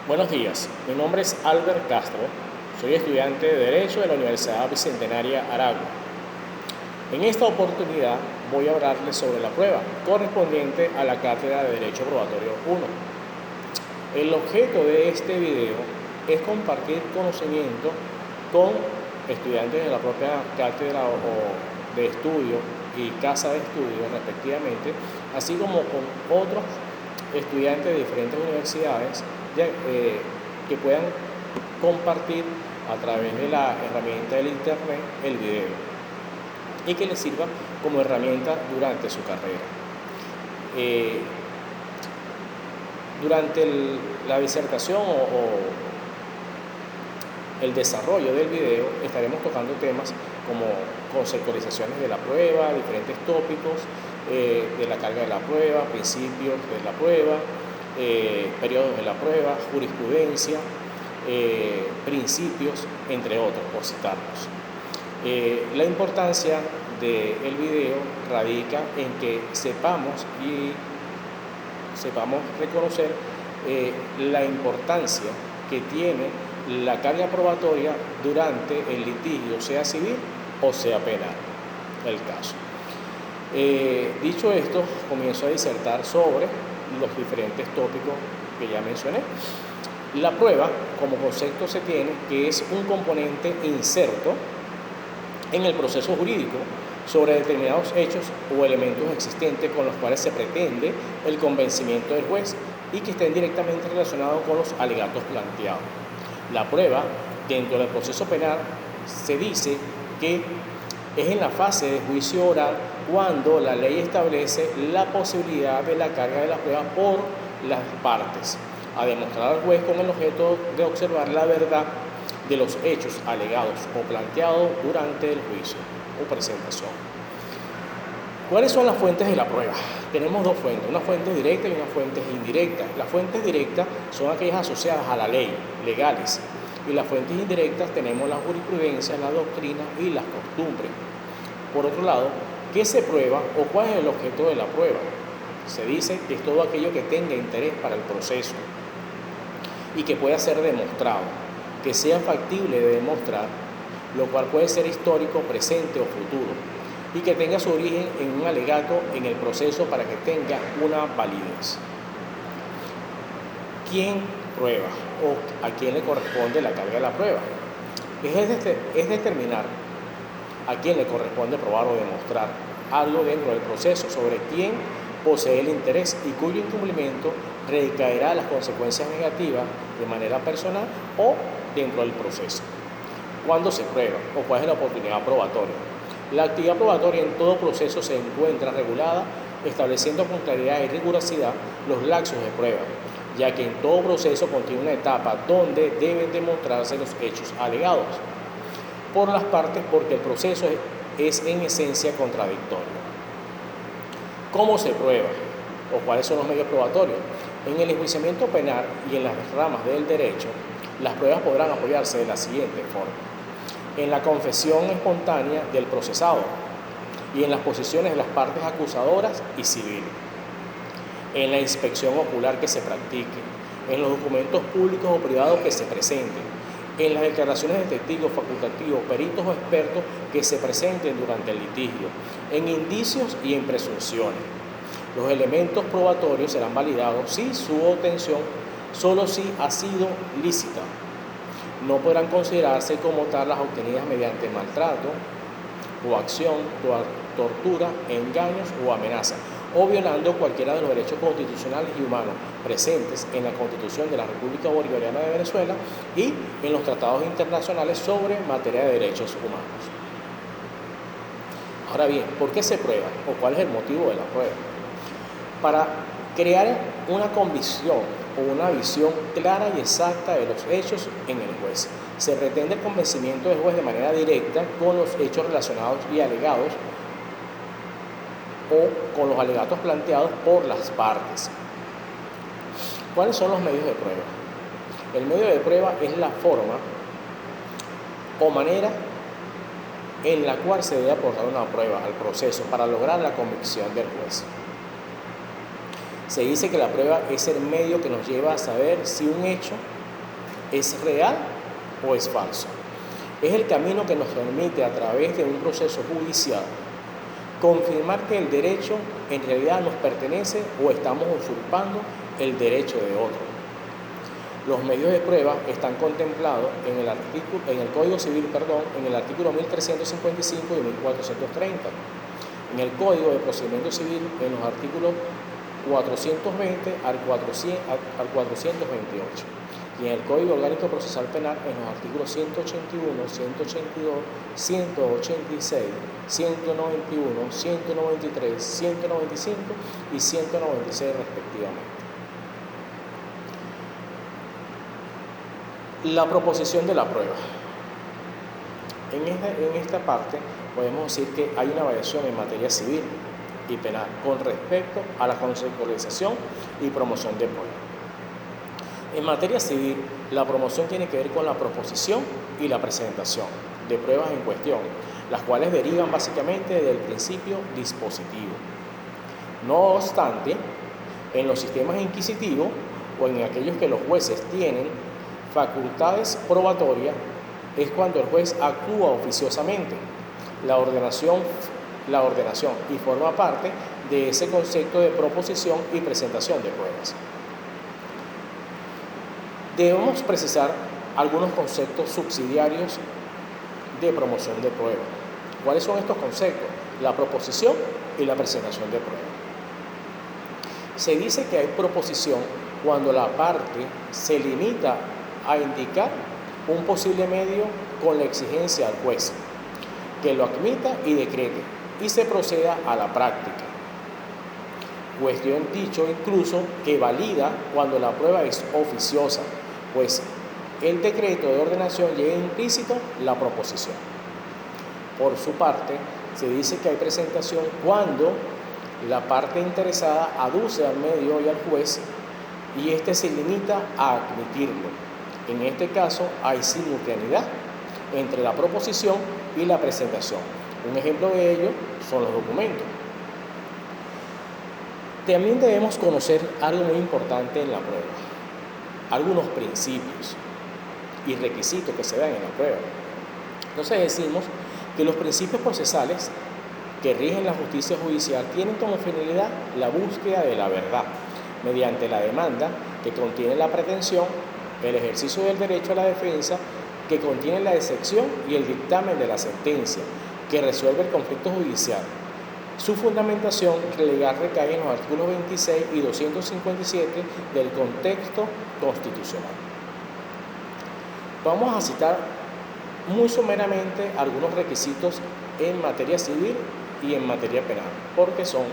Buenos días, mi nombre es Albert Castro, soy estudiante de Derecho de la Universidad Bicentenaria Aragua. En esta oportunidad voy a hablarles sobre la prueba correspondiente a la Cátedra de Derecho Probatorio 1. El objeto de este video es compartir conocimiento con estudiantes de la propia cátedra o de estudio y casa de estudio respectivamente, así como con otros estudiantes de diferentes universidades que puedan compartir a través de la herramienta del internet el video y que les sirva como herramienta durante su carrera. Durante la disertación o el desarrollo del video estaremos tocando temas como conceptualizaciones de la prueba, diferentes tópicos de la carga de la prueba, principios de la prueba, periodos de la prueba, jurisprudencia, principios, entre otros, por citarlos. La importancia del video radica en que sepamos reconocer la importancia que tiene la carga probatoria durante el litigio, sea civil o sea penal, el caso. Dicho esto, comienzo a disertar sobre los diferentes tópicos que ya mencioné. La prueba, como concepto, se tiene que es un componente inserto en el proceso jurídico sobre determinados hechos o elementos existentes con los cuales se pretende el convencimiento del juez y que estén directamente relacionados con los alegatos planteados. La prueba, dentro del proceso penal, se dice que es en la fase de juicio oral cuando la ley establece la posibilidad de la carga de la prueba por las partes, a demostrar al juez con el objeto de observar la verdad de los hechos alegados o planteados durante el juicio o presentación. ¿Cuáles son las fuentes de la prueba? Tenemos dos fuentes, una fuente directa y una fuente indirecta. Las fuentes directas son aquellas asociadas a la ley, legales, y las fuentes indirectas tenemos la jurisprudencia, la doctrina y las costumbres. Por otro lado, ¿qué se prueba o cuál es el objeto de la prueba? Se dice que es todo aquello que tenga interés para el proceso y que pueda ser demostrado, que sea factible de demostrar, lo cual puede ser histórico, presente o futuro, y que tenga su origen en un alegato en el proceso para que tenga una validez. ¿Quién prueba o a quién le corresponde la carga de la prueba? Es determinar a quién le corresponde probar o demostrar algo dentro del proceso sobre quién posee el interés y cuyo incumplimiento recaerá las consecuencias negativas de manera personal o dentro del proceso. ¿Cuándo se prueba o cuál es la oportunidad probatoria? La actividad probatoria en todo proceso se encuentra regulada estableciendo con claridad y rigurosidad los lapsos de prueba, ya que en todo proceso contiene una etapa donde deben demostrarse los hechos alegados por las partes porque el proceso es en esencia contradictorio. ¿Cómo se prueba o cuáles son los medios probatorios? En el enjuiciamiento penal y en las ramas del derecho, las pruebas podrán apoyarse de la siguiente forma: en la confesión espontánea del procesado y en las posiciones de las partes acusadoras y civiles, en la inspección ocular que se practique, en los documentos públicos o privados que se presenten, en las declaraciones de testigos facultativos, peritos o expertos que se presenten durante el litigio, en indicios y en presunciones. Los elementos probatorios serán validados si su obtención solo si ha sido lícita. No podrán considerarse como tal las obtenidas mediante maltrato, coacción, tortura, engaños o amenaza, o violando cualquiera de los derechos constitucionales y humanos presentes en la Constitución de la República Bolivariana de Venezuela y en los tratados internacionales sobre materia de derechos humanos. Ahora bien, ¿por qué se prueba o cuál es el motivo de la prueba? Para crear una convicción o una visión clara y exacta de los hechos en el juez. Se pretende el convencimiento del juez de manera directa con los hechos relacionados y alegados o con los alegatos planteados por las partes. ¿Cuáles son los medios de prueba? El medio de prueba es la forma o manera en la cual se debe aportar una prueba al proceso para lograr la convicción del juez. Se dice que la prueba es el medio que nos lleva a saber si un hecho es real o es falso. Es el camino que nos permite, a través de un proceso judicial, confirmar que el derecho en realidad nos pertenece o estamos usurpando el derecho de otro. Los medios de prueba están contemplados en el Código Civil, en el artículo 1355 y 1430. En el Código de Procedimiento Civil, en los artículos 420 al 428. Y en el Código Orgánico Procesal Penal, en los artículos 181, 182, 186, 191, 193, 195 y 196 respectivamente. La proposición de la prueba. En esta parte podemos decir que hay una variación en materia civil y penal con respecto a la conceptualización y promoción de prueba. En materia civil, la promoción tiene que ver con la proposición y la presentación de pruebas en cuestión, las cuales derivan básicamente del principio dispositivo. No obstante, en los sistemas inquisitivos o en aquellos que los jueces tienen facultades probatorias, es cuando el juez actúa oficiosamente la ordenación y forma parte de ese concepto de proposición y presentación de pruebas. Debemos precisar algunos conceptos subsidiarios de promoción de prueba. ¿Cuáles son estos conceptos? La proposición y la presentación de prueba. Se dice que hay proposición cuando la parte se limita a indicar un posible medio con la exigencia al juez, que lo admita y decrete, y se proceda a la práctica. Cuestión dicho incluso que valida cuando la prueba es oficiosa, pues el decreto de ordenación lleva implícito la proposición. Por su parte, se dice que hay presentación cuando la parte interesada aduce al medio y al juez y éste se limita a admitirlo. En este caso hay simultaneidad entre la proposición y la presentación. Un ejemplo de ello son los documentos. También debemos conocer algo muy importante en la prueba, algunos principios y requisitos que se dan en la prueba. Entonces decimos que los principios procesales que rigen la justicia judicial tienen como finalidad la búsqueda de la verdad mediante la demanda que contiene la pretensión, el ejercicio del derecho a la defensa que contiene la excepción y el dictamen de la sentencia que resuelve el conflicto judicial. Su fundamentación legal recae en los artículos 26 y 257 del contexto constitucional. Vamos a citar muy someramente algunos requisitos en materia civil y en materia penal, porque son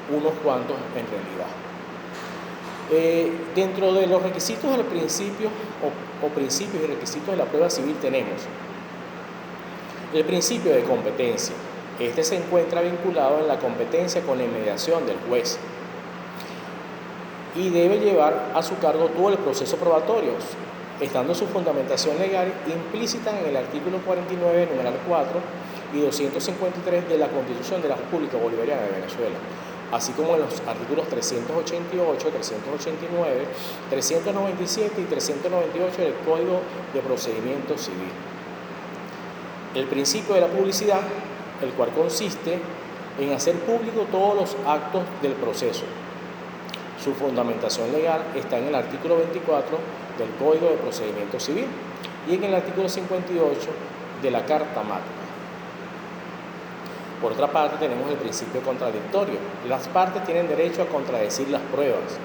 unos cuantos en realidad. Dentro de los requisitos del principio o principios y requisitos de la prueba civil tenemos el principio de competencia. Este se encuentra vinculado en la competencia con la inmediación del juez y debe llevar a su cargo todo el proceso probatorio, estando su fundamentación legal implícita en el artículo 49, numeral 4 y 253 de la Constitución de la República Bolivariana de Venezuela, así como en los artículos 388, 389, 397 y 398 del Código de Procedimiento Civil. El principio de la publicidad, el cual consiste en hacer público todos los actos del proceso. Su fundamentación legal está en el artículo 24 del Código de Procedimiento Civil y en el artículo 58 de la Carta Magna. Por otra parte, tenemos el principio contradictorio. Las partes tienen derecho a contradecir las pruebas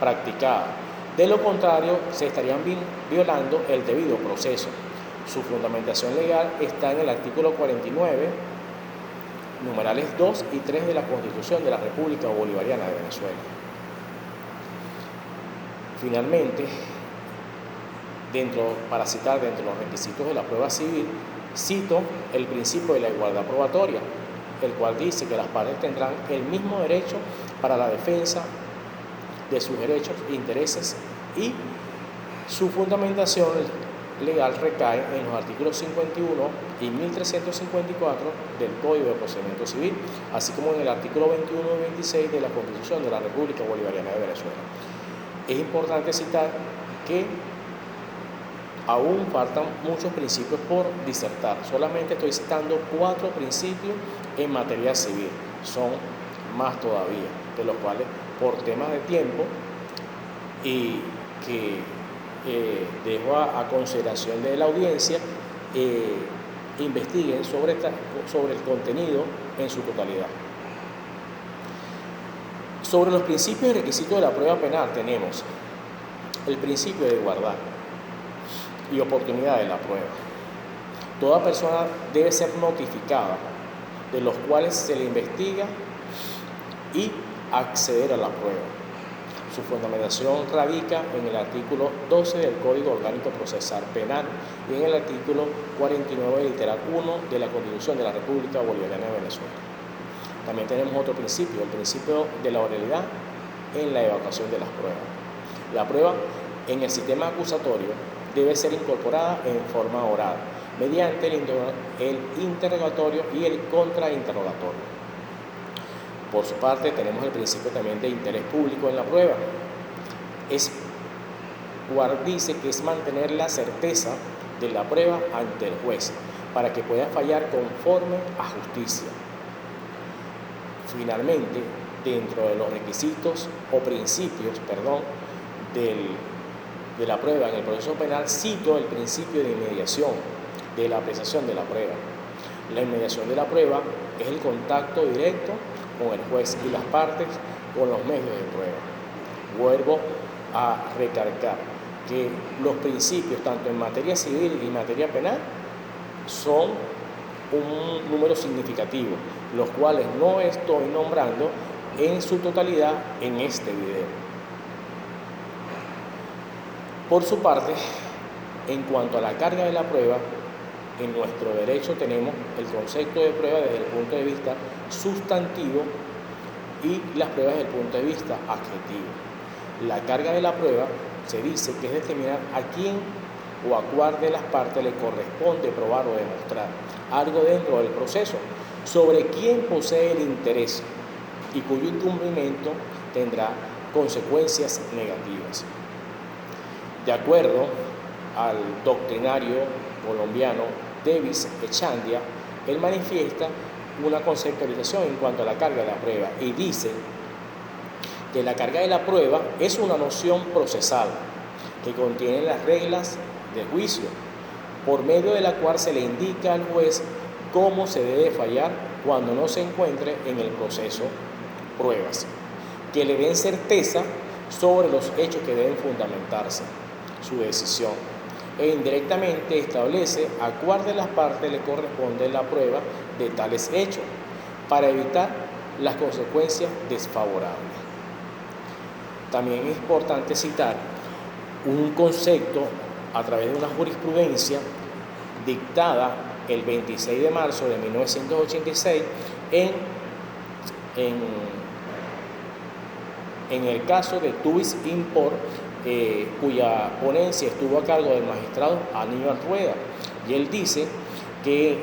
practicadas. De lo contrario, se estarían violando el debido proceso. Su fundamentación legal está en el artículo 49, numerales 2 y 3 de la Constitución de la República Bolivariana de Venezuela. Finalmente, para citar dentro de los requisitos de la prueba civil, cito el principio de la igualdad probatoria, el cual dice que las partes tendrán el mismo derecho para la defensa de sus derechos e intereses, y su fundamentación legal recae en los artículos 51 y 1354 del Código de Procedimiento Civil, así como en el artículo 21 y 26 de la Constitución de la República Bolivariana de Venezuela. Es importante citar que aún faltan muchos principios por disertar. Solamente estoy citando 4 principios en materia civil. Son más todavía, de los cuales por temas de tiempo y que dejo a consideración de la audiencia, investiguen sobre el contenido en su totalidad. Sobre los principios y requisitos de la prueba penal tenemos el principio de igualdad y oportunidad de la prueba. Toda persona debe ser notificada, de los cuales se le investiga y acceder a la prueba. Su fundamentación radica en el artículo 12 del Código Orgánico Procesal Penal y en el artículo 49 literal 1 de la Constitución de la República Bolivariana de Venezuela. También tenemos otro principio, el principio de la oralidad en la evaluación de las pruebas. La prueba en el sistema acusatorio debe ser incorporada en forma oral, mediante el interrogatorio y el contrainterrogatorio. Por su parte, tenemos el principio también de interés público en la prueba. Dice que es mantener la certeza de la prueba ante el juez, para que pueda fallar conforme a justicia. Finalmente, dentro de los requisitos o principios, de la prueba en el proceso penal, cito el principio de inmediación, de la apreciación de la prueba. La inmediación de la prueba es el contacto directo con el juez y las partes con los medios de prueba. Vuelvo a recalcar que los principios, tanto en materia civil y materia penal, son un número significativo, los cuales no estoy nombrando en su totalidad en este video. Por su parte, en cuanto a la carga de la prueba, en nuestro derecho tenemos el concepto de prueba desde el punto de vista sustantivo y las pruebas desde el punto de vista adjetivo. La carga de la prueba se dice que es determinar a quién o a cuál de las partes le corresponde probar o demostrar algo dentro del proceso sobre quién posee el interés y cuyo incumplimiento tendrá consecuencias negativas. De acuerdo al doctrinario colombiano Davis Echandia, él manifiesta una conceptualización en cuanto a la carga de la prueba y dice que la carga de la prueba es una noción procesal que contiene las reglas de juicio, por medio de la cual se le indica al juez cómo se debe fallar cuando no se encuentre en el proceso pruebas, que le den certeza sobre los hechos que deben fundamentarse su decisión, e indirectamente establece a cuál de las partes le corresponde la prueba de tales hechos para evitar las consecuencias desfavorables. También es importante citar un concepto a través de una jurisprudencia dictada el 26 de marzo de 1986 en el caso de Tubis Import, cuya ponencia estuvo a cargo del magistrado Aníbal Rueda, y él dice que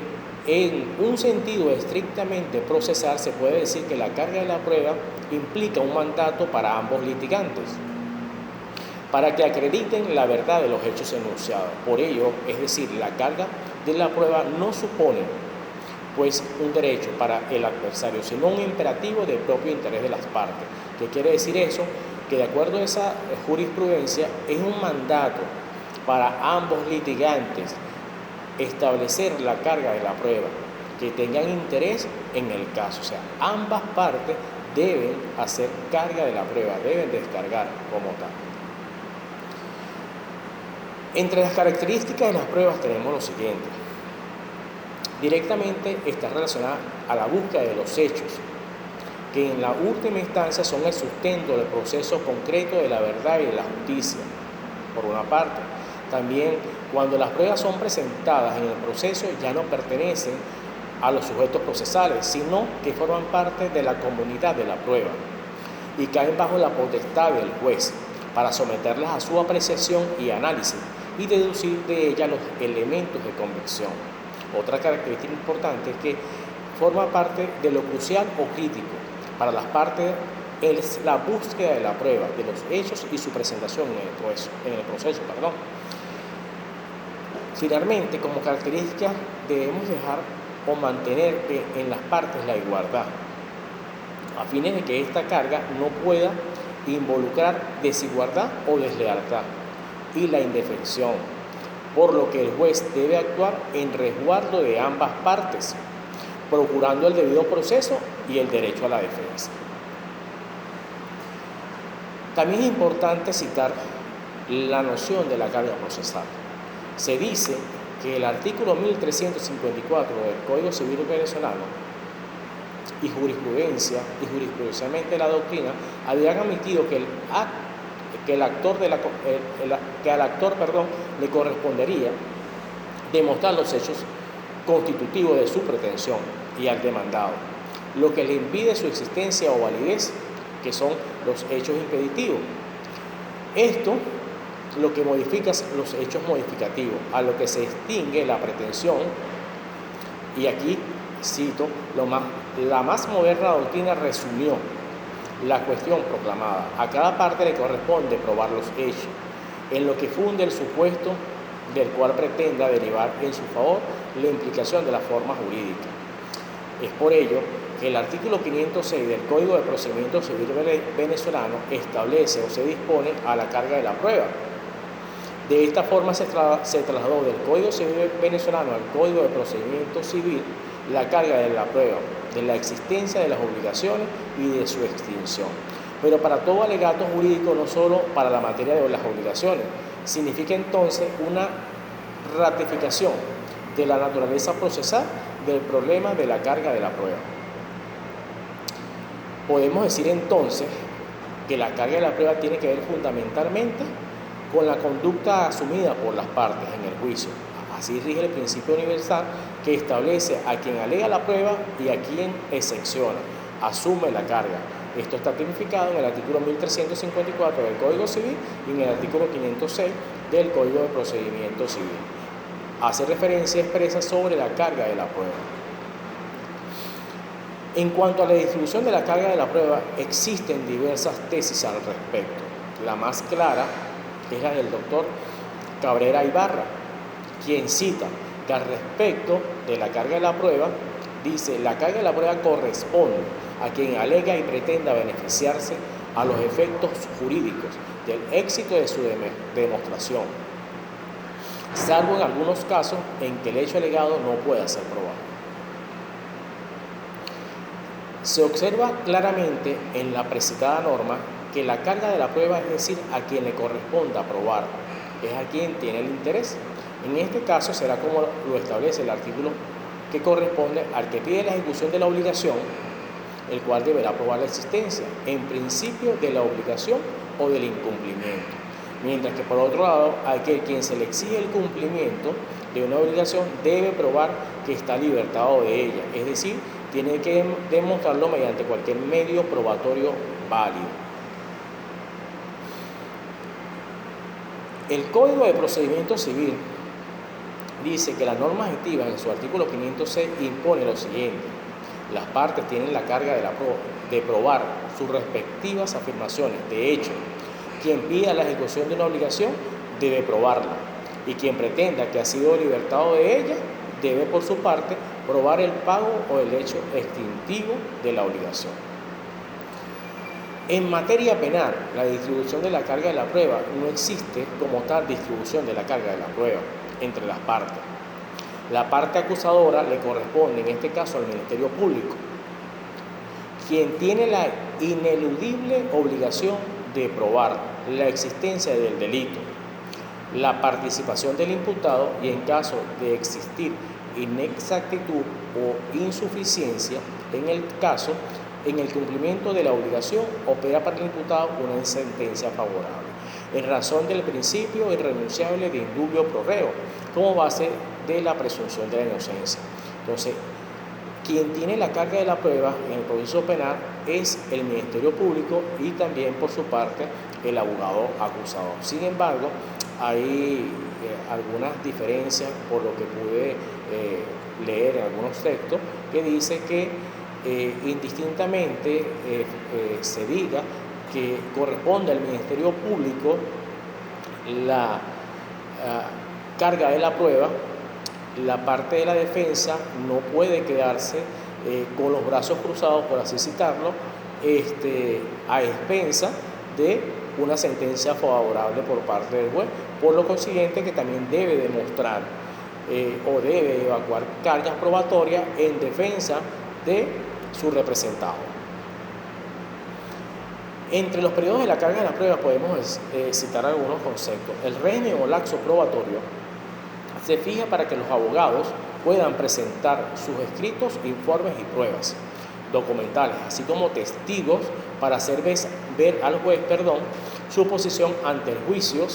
en un sentido estrictamente procesal se puede decir que la carga de la prueba implica un mandato para ambos litigantes para que acrediten la verdad de los hechos enunciados. Por ello, es decir, la carga de la prueba no supone pues un derecho para el adversario, sino un imperativo del propio interés de las partes. ¿Qué quiere decir eso? Que de acuerdo a esa jurisprudencia es un mandato para ambos litigantes establecer la carga de la prueba, que tengan interés en el caso. O sea, ambas partes deben hacer carga de la prueba, deben descargar como tal. Entre las características de las pruebas tenemos lo siguiente. Directamente está relacionada a la búsqueda de los hechos, que en la última instancia son el sustento del proceso concreto de la verdad y de la justicia, por una parte. También, cuando las pruebas son presentadas en el proceso, ya no pertenecen a los sujetos procesales, sino que forman parte de la comunidad de la prueba y caen bajo la potestad del juez para someterlas a su apreciación y análisis, y deducir de ella los elementos de convicción. Otra característica importante es que forma parte de lo crucial o crítico para las partes es la búsqueda de la prueba, de los hechos y su presentación en el proceso. Finalmente, como característica, debemos dejar o mantener en las partes la igualdad, a fines de que esta carga no pueda involucrar desigualdad o deslealtad y la indefensión, por lo que el juez debe actuar en resguardo de ambas partes, procurando el debido proceso y el derecho a la defensa. También es importante citar la noción de la carga procesal. Se dice que el artículo 1354 del Código Civil venezolano y jurisprudencialmente la doctrina habían admitido que al actor le correspondería demostrar los hechos constitutivos de su pretensión y al demandado, lo que le impide su existencia o validez, que son los hechos impeditivos. Esto lo que modifica los hechos modificativos, a lo que se extingue la pretensión, y aquí cito, la más moderna doctrina resumió la cuestión proclamada. A cada parte le corresponde probar los hechos, en lo que funde el supuesto del cual pretenda derivar en su favor la implicación de la forma jurídica. Es por ello que el artículo 506 del Código de Procedimiento Civil venezolano establece o se dispone a la carga de la prueba. De esta forma se trasladó del Código Civil venezolano al Código de Procedimiento Civil la carga de la prueba, de la existencia de las obligaciones y de su extinción. Pero para todo alegato jurídico, no solo para la materia de las obligaciones, significa entonces una ratificación de la naturaleza procesal del problema de la carga de la prueba. Podemos decir entonces que la carga de la prueba tiene que ver fundamentalmente con la conducta asumida por las partes en el juicio. Así rige el principio universal que establece a quien alega la prueba y a quien excepciona, asume la carga. Esto está tipificado en el artículo 1354 del Código Civil y en el artículo 506 del Código de Procedimiento Civil. Hace referencia expresa sobre la carga de la prueba. En cuanto a la distribución de la carga de la prueba, existen diversas tesis al respecto. La más clara es la del doctor Cabrera Ibarra, quien cita que al respecto de la carga de la prueba, dice: la carga de la prueba corresponde a quien alega y pretenda beneficiarse a los efectos jurídicos del éxito de su demostración, salvo en algunos casos en que el hecho alegado no pueda ser probado. Se observa claramente en la precitada norma que la carga de la prueba, es decir, a quien le corresponda probar, es a quien tiene el interés. En este caso será como lo establece el artículo que corresponde al que pide la ejecución de la obligación, el cual deberá probar la existencia, en principio, de la obligación o del incumplimiento. Mientras que por otro lado, aquel quien se le exige el cumplimiento de una obligación debe probar que está libertado de ella, es decir, tiene que demostrarlo mediante cualquier medio probatorio válido. El Código de Procedimiento Civil dice que la norma adjetiva en su artículo 506 impone lo siguiente: las partes tienen la carga de probar sus respectivas afirmaciones. De hecho, quien pida la ejecución de una obligación debe probarla, y quien pretenda que ha sido libertado de ella debe por su parte probar el pago o el hecho extintivo de la obligación. En materia penal, la distribución de la carga de la prueba no existe como tal distribución de la carga de la prueba entre las partes. La parte acusadora le corresponde en este caso al Ministerio Público, quien tiene la ineludible obligación de probar la existencia del delito, la participación del imputado y, en caso de existir inexactitud o insuficiencia en el cumplimiento de la obligación, opera para el imputado una sentencia favorable, en razón del principio irrenunciable de indubio pro reo, como base de la presunción de la inocencia. Entonces, quien tiene la carga de la prueba en el proceso penal es el Ministerio Público y también, por su parte, el abogado acusador. Sin embargo, hay algunas diferencias por lo que pude leer en algunos textos, que dice que indistintamente se diga que corresponde al Ministerio Público la carga de la prueba, la parte de la defensa no puede quedarse con los brazos cruzados, por así citarlo, a expensa de una sentencia favorable por parte del juez, por lo consiguiente que también debe demostrar o debe evacuar cargas probatorias en defensa de su representado. Entre los periodos de la carga de la prueba podemos citar algunos conceptos. El régimen o laxo probatorio se fija para que los abogados puedan presentar sus escritos, informes y pruebas documentales, así como testigos para hacer ver al juez, su posición ante el juicio.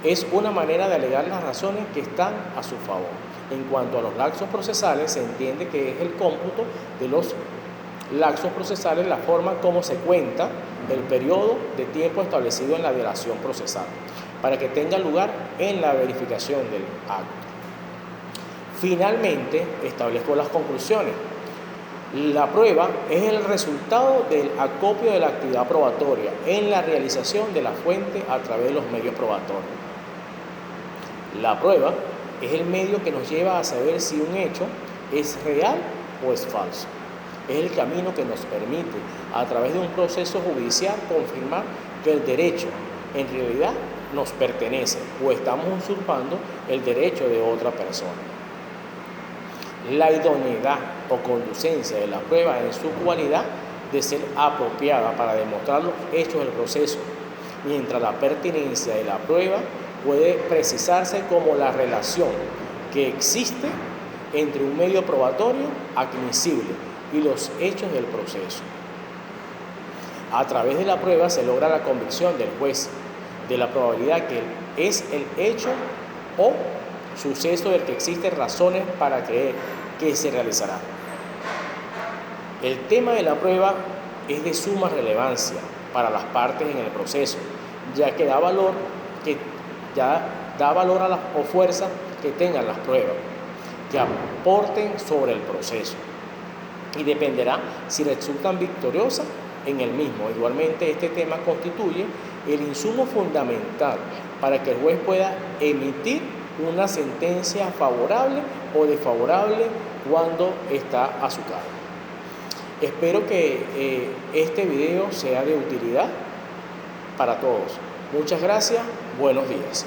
Es una manera de alegar las razones que están a su favor. En cuanto a los laxos procesales, se entiende que es el cómputo de los laxos procesales, la forma como se cuenta el periodo de tiempo establecido en la dilación procesal, para que tenga lugar en la verificación del acto. Finalmente, establezco las conclusiones. La prueba es el resultado del acopio de la actividad probatoria en la realización de la fuente a través de los medios probatorios. La prueba es el medio que nos lleva a saber si un hecho es real o es falso. Es el camino que nos permite, a través de un proceso judicial, confirmar que el derecho en realidad nos pertenece o estamos usurpando el derecho de otra persona. La idoneidad o conducencia de la prueba en su cualidad de ser apropiada para demostrar los hechos del proceso, mientras la pertinencia de la prueba puede precisarse como la relación que existe entre un medio probatorio admisible y los hechos del proceso. A través de la prueba se logra la convicción del juez de la probabilidad que es el hecho o suceso del que existen razones para creer que se realizará. El tema de la prueba es de suma relevancia para las partes en el proceso, ya que da valor a la o fuerza que tengan las pruebas, que aporten sobre el proceso, y dependerá si resultan victoriosas en el mismo. Igualmente, este tema constituye el insumo fundamental para que el juez pueda emitir una sentencia favorable o desfavorable cuando está a su cargo. Espero que este video sea de utilidad para todos. Muchas gracias, buenos días.